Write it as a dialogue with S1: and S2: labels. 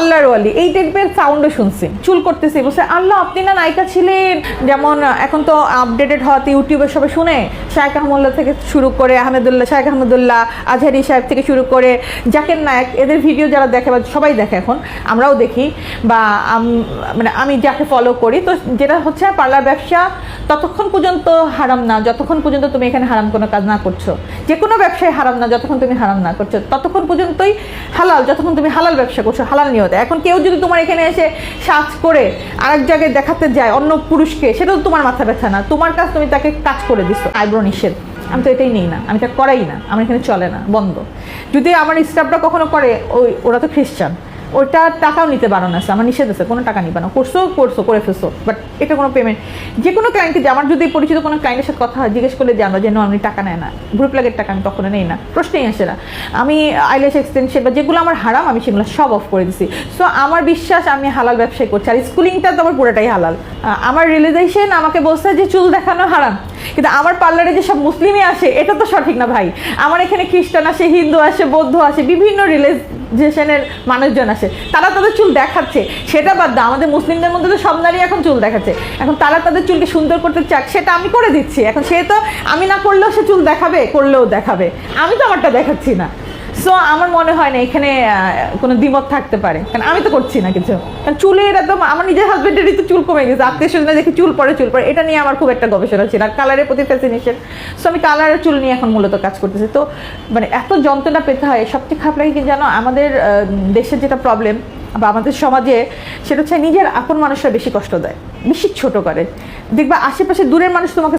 S1: পার্লারওয়ালি এই টাইপের সাউন্ডও শুনছি। চুল করতেছি, বলছে আল্লাহ আপনি না নায়িকা ছিলেন। যেমন এখন তো আপডেটেড হওয়াতে ইউটিউবে সবাই শুনে, শায়েখ আহমদুল্লাহ থেকে শুরু করে শায়েখ আহমদুল্লাহ, আজহারি সাহেব থেকে শুরু করে জাকির নায়েক, এদের ভিডিও যারা দেখে বা সবাই দেখে, এখন আমরাও দেখি, বা মানে আমি যাকে ফলো করি, তো যেটা হচ্ছে পার্লার ব্যবসা ততক্ষণ পর্যন্ত হারাম না যতক্ষণ পর্যন্ত তুমি এখানে হারাম কোনো কাজ না করছো। যে কোনো ব্যবসায় হারাম না যতক্ষণ তুমি হারাম না করছো, ততক্ষণ পর্যন্তই হালাল যতক্ষণ তুমি হালাল ব্যবসা করছো, হালাল নিয়তে। এখন কেউ যদি তোমার এখানে এসে সাজ করে আরেক জায়গায় দেখাতে যায় অন্য পুরুষকে, সেটা তো তোমার মাথা ব্যথা না, তোমার কাজ, তুমি তাকে কাজ করে দিচ্ছ। আইব্রো নিষেধ, আমি তো এটাই নেই না, আমি এটা করাই না, আমার এখানে চলে না, বন্ধ। যদি আমার স্টাফরা কখনো করে, ওরা তো খ্রিস্টান, ওইটা টাকাও নিতে বারণ আছে, আমার নিষেধ আছে, কোনো টাকা নিবে না, করছো করে ফেলছো, বাট এটা কোনো পেমেন্ট। যে কোনো ক্লায়েন্টকে, আমার যদি পরিচিত কোনো ক্লায়েন্টের সাথে কথা হয়, জিজ্ঞেস করলে যে আমরা যেন আমি টাকা নেয় না, গ্রুপ লাগের টাকা আমি কখনো নেই না, প্রশ্নেই আসে না। আমি আইল্যাশ এক্সটেনশন বা যেগুলো আমার হারাম, আমি সেগুলো সব অফ করে দিছি। সো আমার বিশ্বাস আমি হালাল ব্যবসায় করছি। আর স্কুলিংটা তো আমার পুরোটাই হালাল। আমার রিয়েলাইজেশন আমাকে বলছে যে চুল দেখানো হারাম, কিন্তু আমার পার্লারে যে সব মুসলিমই আসে এটা তো সঠিক না ভাই। আমার এখানে খ্রিস্টান আসে, হিন্দু আসে, বৌদ্ধ আসে, বিভিন্ন রিলিজিয়নের মানুষজন আসে, তারা তাদের চুল দেখাচ্ছে। সেটা বাদ দাও, আমাদের মুসলিমদের মধ্যে তো সব নারী এখন চুল দেখাচ্ছে। এখন তারা তাদের চুলকে সুন্দর করতে চাক, সেটা আমি করে দিচ্ছি। এখন সে তো আমি না করলেও সে চুল দেখাবে, করলেও দেখাবে, আমি তো আমারটা দেখাচ্ছি না। সো আমার মনে হয় না এখানে কোনো দ্বিমত থাকতে পারে, কারণ আমি তো করছি না কিছু। কারণ চুলের এত, আমার নিজের হাজবেন্ডেরই তো চুল কমে গেছে, আত্মীয় স্বজনে দেখি চুল পড়ে, এটা নিয়ে আমার খুব একটা গবেষণা ছিল। আর কালারের প্রতি ফ্যাসিনেশন, সো আমি কালারের চুল নিয়ে এখন মূলত কাজ করতেছি। তো মানে এত যন্ত্রণা পেতে হয়। সবচেয়ে খারাপ লাগে কি জানো, আমাদের দেশের যেটা প্রবলেম বা আমাদের সমাজে, সেটা হচ্ছে নিজের আপন মানুষরা বেশি কষ্ট দেয়, বেশি ছোট করে। দেখবা আশেপাশে দূরের মানুষ তোমাকে